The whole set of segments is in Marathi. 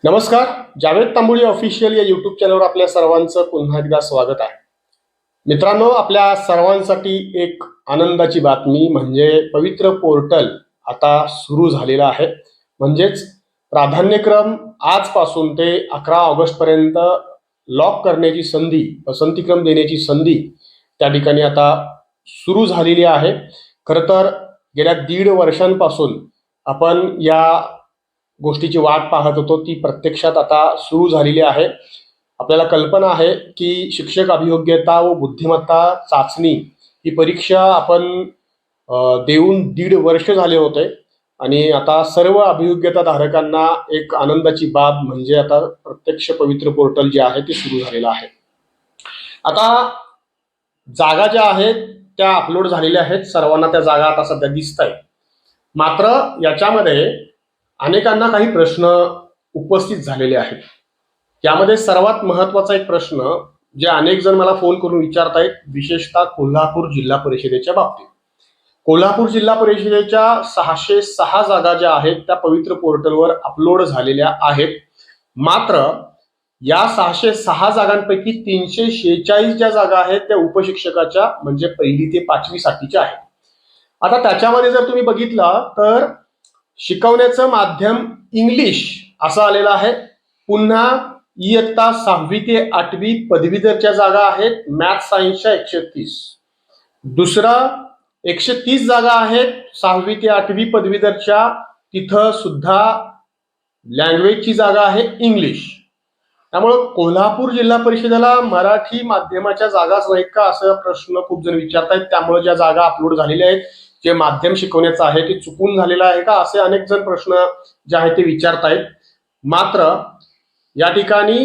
नमस्कार. जावेद तांबुळे ऑफिशियल या यूट्यूब चॅनलवर आपल्या सर्वांचं पुन्हा एकदा स्वागत आहे. मित्रांनो, आपल्या सर्वांसाठी एक आनंदाची बातमी म्हणजे पवित्र पोर्टल आता सुरू झालेला आहे. म्हणजेच प्राधान्यक्रम आजपासून ते 11 ऑगस्ट पर्यंत लॉक करण्याची संधी, पसंतीक्रम देण्याची संधी त्या ठिकाणी आता सुरू झालेली आहे. खरं तर गेल्या 1.5 वर्षांपासून आपण या गोष्टीची वाट पाहत होतो, ती प्रत्यक्षात आता सुरू झालेली आहे. आपल्याला कल्पना आहे की शिक्षक अभियोग्यता व बुद्धिमत्ता चाचणी ही परीक्षा आपण देऊन 1.5 वर्ष झाले होते आणि आता सर्व अभियोग्यता धारकांना एक आनंदाची बाब म्हणजे आता प्रत्यक्ष पवित्र पोर्टल जे आहे ते सुरू झालेलं आहे. आता जागा ज्या आहेत त्या अपलोड झालेल्या आहेत, सर्वांना त्या जागा आता सध्या दिसत आहेत. मात्र याच्यामध्ये अनेकांना काही प्रश्न उपस्थित झालेले आहेत. यामध्ये सर्वात महत्वाचा एक प्रश्न जे अनेक जण मला फोन करून विचारतायत, विशेषतः कोल्हापूर जिल्हा परिषदेच्या बाबतीत. कोल्हापूर जिल्हा परिषदेच्या 606 जागा ज्या आहेत त्या पवित्र पोर्टलवर अपलोड झालेल्या आहेत. मात्र या 606 जागांपैकी 346 ज्या जागा आहेत त्या उपशिक्षकाच्या म्हणजे 1ली ते 5वी साठीच्या आहेत. आता त्याच्यामध्ये जर तुम्ही बघितलं तर शिकवण्याचं माध्यम इंग्लिश असं आलेलं आहे. पुन्हा इयत्ता 6वी ते 8वी पदवीधरच्या जागा आहेत मॅथ सायन्सच्या 130. दुसरा 130 जागा आहेत 6वी ते 8वी पदवीधरच्या, तिथं सुद्धा लँग्वेजची जागा आहे इंग्लिश. त्यामुळं कोल्हापूर जिल्हा परिषदेला मराठी माध्यमाच्या जागाच नाहीत का असं प्रश्न खूप जण विचारतायत. त्यामुळे ज्या जागा अपलोड झालेल्या आहेत, जे माध्यम शिकवण्याचं आहे ते चुकून झालेलं आहे का असे अनेक जण प्रश्न जे आहेत ते विचारतायत. मात्र या ठिकाणी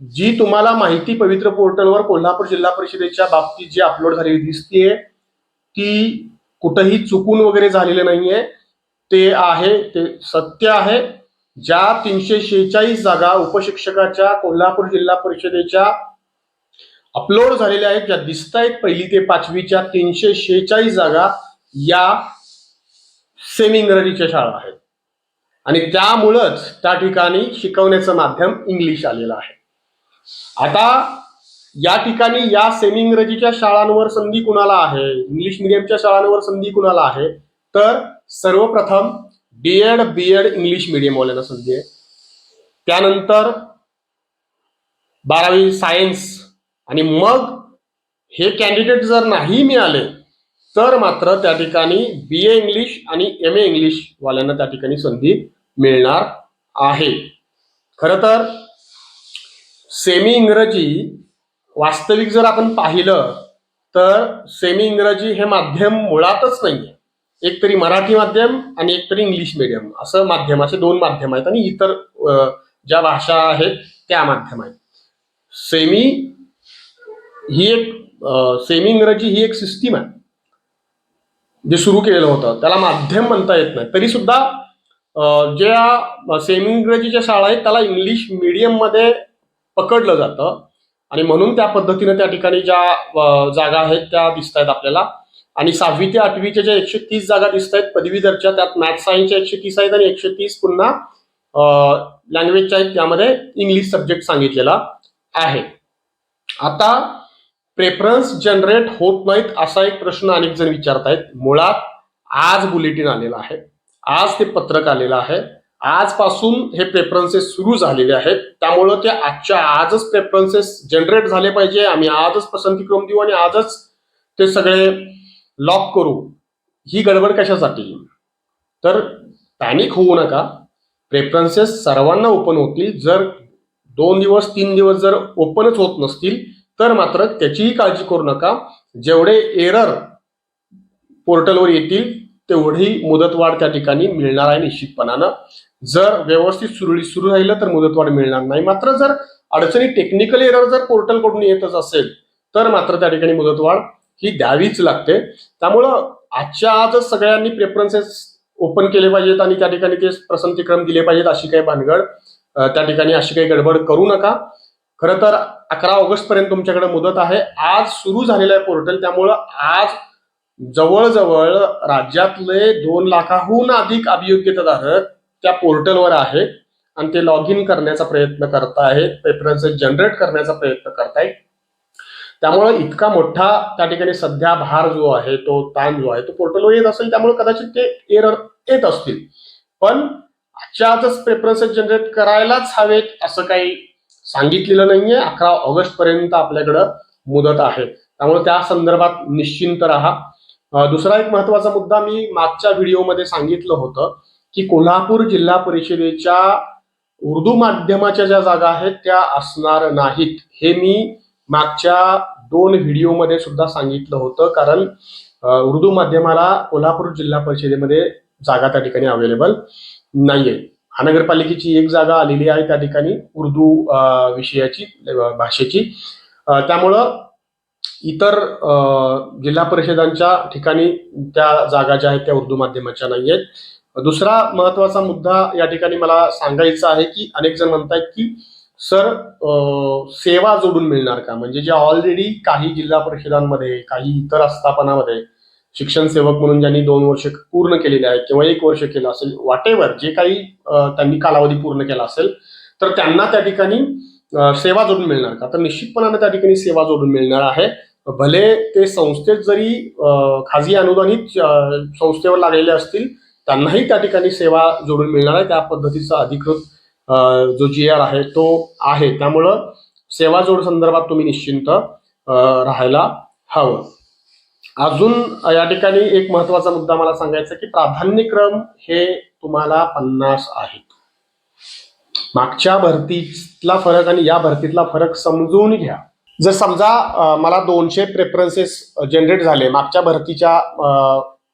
जी तुम्हाला माहिती पवित्र पोर्टलवर कोल्हापूर जिल्हा परिषदेच्या बाबतीत जी अपलोड झालेली दिसतीये ती कुठेही चुकून वगैरे झालेलं नाहीये. ते आहे ते सत्य आहे. ज्या 346 जागा उपशिक्षकाच्या कोल्हापूर जिल्हा परिषदेच्या अपलोड झालेल्या आहेत, ज्या दिसत आहेत 1ली ते 5वीच्या 346 जागा या सेमी इंग्रजीच्या शाळा आहेत आणि त्यामुळंच त्या ठिकाणी शिकवण्याचं माध्यम इंग्लिश आलेलं आहे. आता या ठिकाणी या सेमी इंग्रजीच्या शाळांवर संधी कुणाला आहे, इंग्लिश मिडियमच्या शाळांवर संधी कुणाला आहे, तर सर्वप्रथम बीएड इंग्लिश मिडियम वाल्यांना संधी आहे. त्यानंतर 12वी सायन्स आणि मग हे कॅन्डिडेट जर नाही मिळाले तर मात्र त्या ठिकाणी BA इंग्लिश आणि MA इंग्लिश वाल्यांना त्या ठिकाणी संधी मिळणार आहे. खरं तर सेमी इंग्रजी वास्तविक जर आपण पाहिलं तर सेमी इंग्रजी हे माध्यम मुळातच नाहीये. एक तरी मराठी माध्यम आणि एक तरी इंग्लिश मिडियम असं माध्यम, असे 2 माध्यम आहेत आणि इतर ज्या भाषा आहेत त्या माध्यम आहेत. सेमी इंग्रजी ही एक सिस्टीम आहे जे सुरू केलेलं होतं, त्याला माध्यम म्हणता येत नाही. तरी सुद्धा ज्या सेमी इंग्रजीच्या शाळा आहेत त्याला इंग्लिश मीडियम मध्ये पकडलं जातं आणि म्हणून त्या पद्धतीने त्या ठिकाणी ज्या जागा आहेत त्या दिसत आहेत आपल्याला. आणि 6वी ते 8वीच्या ज्या 130 जागा दिसत आहेत पदवीधरच्या, त्यात मॅथ सायन्सच्या 130 आहेत आणि 130 पुन्हा लँग्वेजच्या आहेत, त्यामध्ये इंग्लिश सब्जेक्ट सांगितलेला आहे. आता प्रेफरन्स जनरेट होत नाहीत असा एक प्रश्न अनेक जण विचारतायत. मुळात आज बुलेटिन आलेलं आहे, आज ते पत्रक आलेलं आहे, आजपासून हे प्रेफरन्सेस सुरू झालेले आहेत. त्यामुळं ते आजच्या आजच प्रेफरन्सेस जनरेट झाले पाहिजे, आम्ही आजच पसंतीक्रम देऊ आणि आजच ते सगळे लॉक करू, ही गडबड कशासाठी? तर पॅनिक होऊ नका. प्रेफरन्सेस सर्वांना ओपन होतील. जर 2 दिवस 3 दिवस जर ओपनच होत नसतील तर मात्र त्याचीही काळजी करू नका. जेवढे एरर पोर्टलवर येतील तेवढी मुदतवाढ त्या ठिकाणी मिळणार आहे निश्चितपणानं. जर व्यवस्थित सुरू राहिलं तर मुदतवाढ मिळणार नाही. मात्र जर अडचणी टेक्निकल एरर जर पोर्टलकडून येतच असेल तर मात्र त्या ठिकाणी मुदतवाढ ही द्यावीच लागते. त्यामुळं आजच्या आजच सगळ्यांनी प्रेफरन्सेस ओपन केले पाहिजेत आणि त्या ठिकाणी ते पसंतीक्रम दिले पाहिजेत. अशी काही भानगड त्या ठिकाणी अशी काही गडबड करू नका. खरं तर 11 ऑगस्ट पर्यंत तुमच्याकडे मुदत आहे. आज सुरू झालेलं आहे पोर्टल, त्यामुळं आज जवळजवळ राज्यातले 2 लाखाहून अधिक अभियोग्यताधारक त्या पोर्टलवर आहेत आणि ते लॉग इन करण्याचा प्रयत्न करतायत, प्रेफरन्सेस जनरेट करण्याचा प्रयत्न करतायत. त्यामुळे इतका मोठा त्या ठिकाणी सध्या भार जो आहे, तो ताण जो आहे, तो पोर्टलवर येत असेल. त्यामुळे कदाचित ते एरर येत असतील. पण आजच्या आजच प्रेफरन्सेस जनरेट करायलाच हवेत असं काही सांगितलेलं नाहीये. 11 ऑगस्ट पर्यंत आपल्याकडं मुदत आहे. त्यामुळे त्या संदर्भात निश्चिंत राहा. दुसरा एक महत्वाचा मुद्दा मी मागच्या व्हिडिओमध्ये सांगितलं होतं की कोल्हापूर जिल्हा परिषदेच्या उर्दू माध्यमाच्या ज्या जागा आहेत त्या असणार नाहीत. हे मी मागच्या 2 व्हिडिओमध्ये सुद्धा सांगितलं होतं. कारण उर्दू माध्यमाला कोल्हापूर जिल्हा परिषदेमध्ये जागा त्या ठिकाणी अवेलेबल नाहीये. महानगरपालिकेची एक जागा आलेली आहे त्या ठिकाणी उर्दू विषयाची, भाषेची. त्यामुळं इतर जिल्हा परिषदांच्या ठिकाणी त्या जागा ज्या आहेत त्या उर्दू माध्यमाच्या नाही आहेत. दुसरा महत्वाचा मुद्दा या ठिकाणी मला सांगायचा आहे की अनेक जण म्हणतायत की सर सेवा जोडून मिळणार का? म्हणजे जे ऑलरेडी काही जिल्हा परिषदांमध्ये, काही इतर आस्थापनामध्ये शिक्षण सेवक म्हणून ज्यांनी 2 वर्ष पूर्ण केलेले आहेत किंवा 1 वर्ष केलं असेल, व्हॉटेवर जे काही त्यांनी कालावधी पूर्ण केला असेल, तर त्यांना त्या ठिकाणी सेवा जोडून मिळणार का? तर निश्चितपणाने त्या ठिकाणी सेवा जोडून मिळणार आहे. भले ते संस्थेत जरी खाजगी अनुदानित संस्थेवर लागलेले असतील, त्यांनाही त्या ठिकाणी सेवा जोडून मिळणार आहे. त्या पद्धतीचा अधिकृत जो GR आहे तो आहे. त्यामुळं सेवा जोड संदर्भात तुम्ही निश्चिंत राहायला हवं. अजून या ठिकाणी एक महत्वाचा मुद्दा मला सांगायचा की प्राधान्यक्रम हे तुम्हाला 50 आहेत. मागच्या भरतीतला फरक आणि या भरतीतला फरक समजून घ्या. जर समजा मला 200 प्रेफरन्सेस जनरेट झाले मागच्या भरतीच्या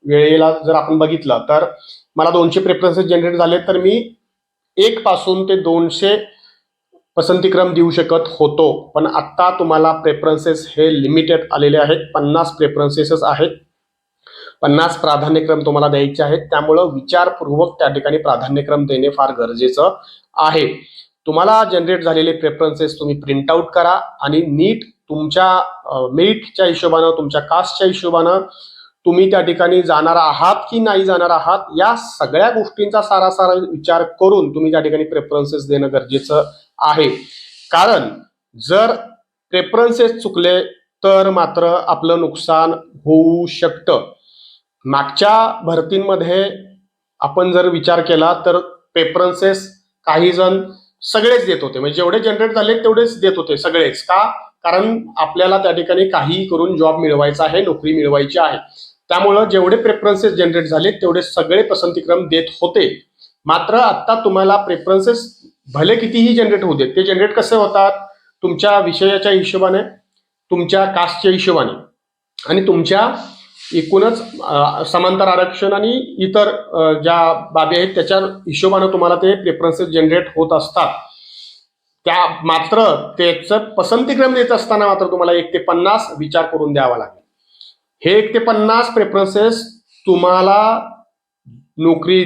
वेळेला जर आपण बघितलं तर मला 200 प्रेफरन्सेस जनरेट झाले, तर मी 1 पासून ते 200 पसंतीक्रम देऊ शकत होतो. पण आता तुम्हाला प्रेफरन्सेस हे लिमिटेड आलेले आहेत. 50 प्रेफरन्सेस आहेत, 50 प्राधान्यक्रम तुम्हाला द्यायचे आहेत. त्यामुळं विचारपूर्वक त्या ठिकाणी प्राधान्यक्रम देणे फार गरजेचं आहे. तुम्हाला जनरेट झालेले प्रेफरन्सेस तुम्ही प्रिंट आउट करा आणि नीट तुमच्या मेरिटच्या हिशोबानं, तुमच्या कास्टच्या हिशोबानं तुम्ही त्या ठिकाणी जाणार आहात की नाही जाणार आहात, या सगळ्या गोष्टींचा सारासार विचार करून तुम्ही त्या ठिकाणी प्रेफरन्सेस देणं गरजेचं आहे. कारण जर प्रेफरन्सेस चुकले तर मात्र आपलं नुकसान होऊ शकतं. मागच्या भरतींमध्ये आपण जर विचार केला तर प्रेफरन्सेस काही जण सगळेच देत होते. म्हणजे जेवढे जनरेट झाले तेवढेच देत होते सगळेच. का? कारण आपल्याला त्या ठिकाणी काहीही करून जॉब मिळवायचा आहे, नोकरी मिळवायची आहे. त्यामुळं जेवढे प्रेफरन्सेस जनरेट झाले तेवढे सगळे पसंतीक्रम देत होते. मात्र आता तुम्हाला प्रेफरन्सेस भले कितीही जनरेट होऊ देत, ते जनरेट कसे होतात? तुमच्या विषयाच्या हिशोबाने, तुमच्या कास्टच्या हिशोबाने आणि तुमच्या एकूणच समांतर आरक्षण आणि इतर ज्या बाबी आहेत त्याच्या हिशोबाने तुम्हाला ते प्रेफरन्सेस जनरेट होत असतात. त्या मात्र त्याचं पसंतीक्रम देत असताना मात्र तुम्हाला 1 ते 50 विचार करून द्यावा लागेल. हे 1 ते 50 प्रेफरन्सेस तुम्हाला नोकरी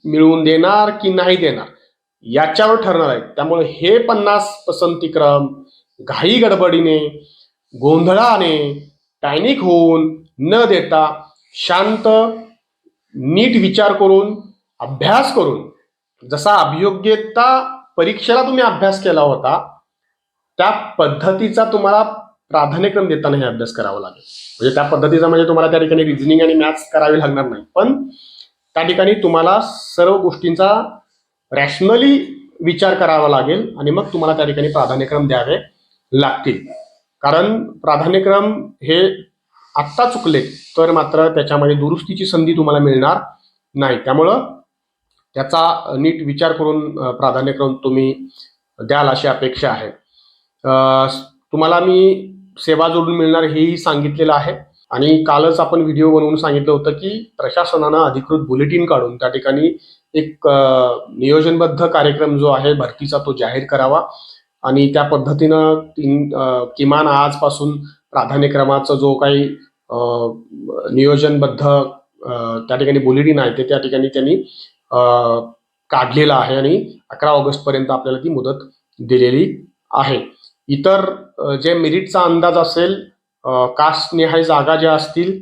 मिळवून देणार की नाही देणार याच्यावर ठरणार आहे. त्यामुळे हे 50 पसंतीक्रम घाई गडबडीने, गोंधळाने, पॅनिक होऊन न देता शांत, नीट विचार करून, अभ्यास करून, जसा अभियोग्यता परीक्षेला तुम्ही अभ्यास केला होता त्या पद्धतीचा तुम्हाला प्राधान्यक्रम देताना हे अभ्यास करावा लागेल. म्हणजे त्या पद्धतीचा म्हणजे तुम्हाला त्या ठिकाणी रिझनिंग आणि मॅथ्स करावे लागणार नाही, पण त्या ठिकाणी तुम्हाला सर्व गोष्टींचा रॅशनली विचार करावा लागेल आणि मग तुम्हाला त्या ठिकाणी प्राधान्यक्रम द्यावे लागतील. कारण प्राधान्यक्रम हे आत्ता चुकले तर मात्र त्याच्यामध्ये दुरुस्तीची संधी तुम्हाला मिळणार नाही. त्यामुळं त्याचा नीट विचार करून प्राधान्यक्रम तुम्ही द्याल अशी अपेक्षा आहे. तुम्हाला मी सेवा जोडून मिळणार हेही सांगितलेलं आहे आणि कालच आपण व्हिडिओ बनवून सांगितलं होतं की प्रशासनानं अधिकृत बुलेटिन काढून त्या ठिकाणी एक नियोजनबद्ध कार्यक्रम जो आहे भरतीचा तो जाहीर करावा आणि त्या पद्धतीनं किमान आजपासून प्राधान्यक्रमाचा जो काही नियोजनबद्ध त्या ठिकाणी बुलेटिन आहे ते त्या ठिकाणी त्यांनी काढलेलं आहे आणि 11 ऑगस्ट पर्यंत आपल्याला ती मुदत दिलेली आहे. इतर जे मेरिटचा अंदाज असेल, कास्ट निहाय जागा ज्या असतील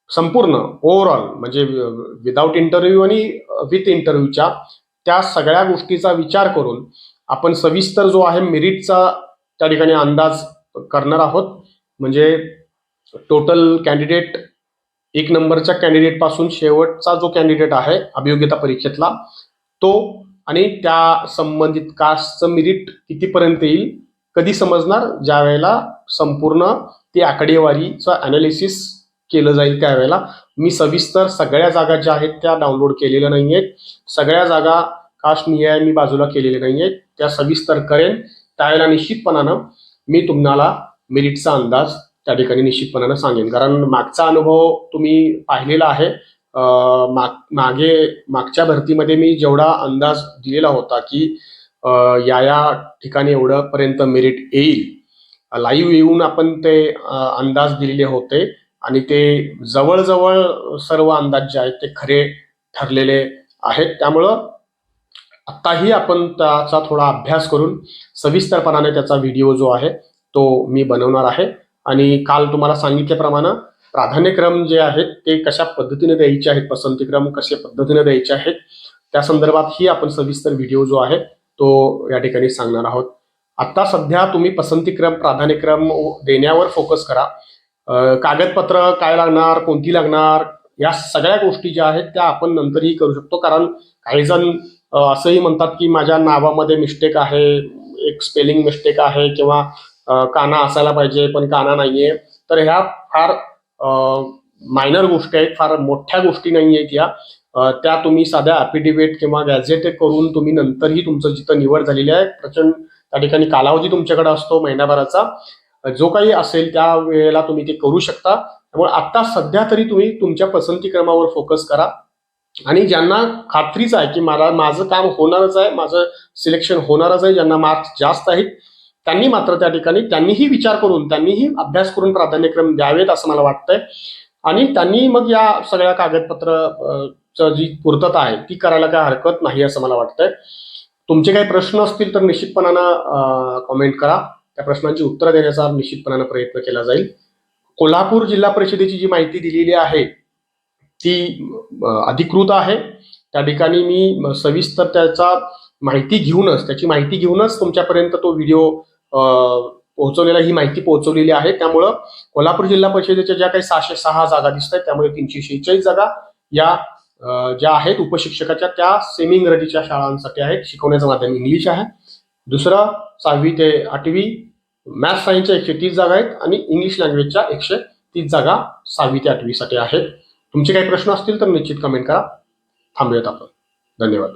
संपूर्ण ओव्हरऑल म्हणजे विदाऊट इंटरव्ह्यू आणि विथ इंटरव्ह्यूच्या, त्या सगळ्या गोष्टीचा विचार करून आपण सविस्तर जो आहे मेरिटचा त्या ठिकाणी अंदाज करणार आहोत. म्हणजे टोटल कॅन्डिडेट, एक नंबरच्या कॅन्डिडेट पासून शेवटचा जो कॅन्डिडेट आहे अभियोग्यता परीक्षेतला तो, आणि त्या संबंधित कास्टचं मेरिट कितीपर्यंत येईल कधी समजणार, ज्या वेळेला संपूर्ण ती आकडेवारीचं अनालिसिस केलं जाईल त्यावेळेला. मी सविस्तर सगळ्या जागा ज्या आहेत त्या डाउनलोड केलेल्या नाही आहेत, सगळ्या जागा कास्ट निहाय मी बाजूला केलेल्या नाही आहेत, त्या सविस्तर करेन. त्यावेळेला निश्चितपणानं मी तुम्हाला मेरिटचा अंदाज त्या ठिकाणी निश्चितपणानं सांगेन. कारण मागचा अनुभव तुम्ही पाहिलेला आहे. मागच्या भरतीमध्ये मी जेवढा अंदाज दिलेला होता की या ठिकाणी एवढं पर्यंत मेरिट येईल, लाईव्ह येऊन आपण ते अंदाज दिलेले होते आणि ते जवळजवळ सर्व अंदाज जे आहेत ते खरे ठरलेले आहेत. त्यामुळं आत्ताही आपण त्याचा थोडा अभ्यास करून सविस्तरपणाने त्याचा व्हिडिओ जो आहे तो मी बनवणार आहे. आणि काल तुम्हाला सांगितल्याप्रमाणे प्राधान्यक्रम जे आहेत ते कशा पद्धतीने द्यायचे आहेत, पसंतीक्रम कशा पद्धतीने द्यायचे आहेत, त्या संदर्भातही आपण सविस्तर व्हिडिओ जो आहे तो या ठिकाणी सांगणार आहोत. आता सध्या तुम्ही पसंतीक्रम, प्राधान्यक्रम देण्यावर फोकस करा. कागदपत्र काय लागणार, कोणती लागणार, या सगळ्या गोष्टी ज्या आहेत त्या आपण नंतरही करू शकतो. कारण काही जण असंही म्हणतात की माझ्या नावामध्ये मिस्टेक आहे, एक स्पेलिंग मिस्टेक आहे, किंवा काना असायला पाहिजे पण काना नाहीये. तर ह्या फार मायनर गोष्टी आहेत, फार मोठ्या गोष्टी नाही आहेत या. त्या तुम्ही साध्या ॲफिडेव्हिट किंवा गॅझेट करून तुम्ही नंतरही तुमचं जिथं निवड झालेली आहे, प्रचंड त्या ठिकाणी कालावधी तुमच्याकडे असतो महिनाभराचा, जो काही असेल त्या वेळेला तुम्ही ते करू शकता. त्यामुळे आता सध्या तरी तुम्ही तुमच्या पसंतीक्रमावर फोकस करा. आणि ज्यांना खात्रीच आहे की माझं काम होणारच आहे, माझं सिलेक्शन होणारच आहे, ज्यांना मार्क्स जास्त आहेत त्यांनी मात्र त्या ठिकाणी त्यांनीही विचार करून, त्यांनीही अभ्यास करून प्राधान्यक्रम द्यावेत असं मला वाटतंय. आणि त्यांनी मग या सगळ्या कागदपत्र जी पूर्तता आहे ती करायला काय हरकत नाही असं मला वाटतंय. तुमचे काही प्रश्न असतील तर निश्चितपणानं कॉमेंट करा, त्या प्रश्नांची उत्तरं देण्याचा निश्चितपणानं प्रयत्न केला जाईल. कोल्हापूर जिल्हा परिषदेची जी माहिती दिलेली आहे ती अधिकृत आहे. त्या ठिकाणी मी सविस्तर त्याची माहिती घेऊनच तुमच्यापर्यंत तो व्हिडिओ पोहोचवलेला, ही माहिती पोहोचवलेली आहे. त्यामुळं कोल्हापूर जिल्हा परिषदेच्या ज्या काही 606 जागा दिसत आहेत त्यामुळे 346 जागा या ज्या आहेत उपशिक्षकाच्या त्या सेमी इंग्रजीच्या शाळांसाठी आहेत. शिकवण्याचं माध्यम इंग्लिश आहे. दुसरं 6वी ते 8वी मॅथ्स सायन्सच्या 130 जागा आहेत आणि इंग्लिश लँग्वेजच्या 130 जागा 6वी ते 8वी साठी आहेत. तुमचे काही प्रश्न असतील तर निश्चित कमेंट करा. थांबूयात आपण. धन्यवाद.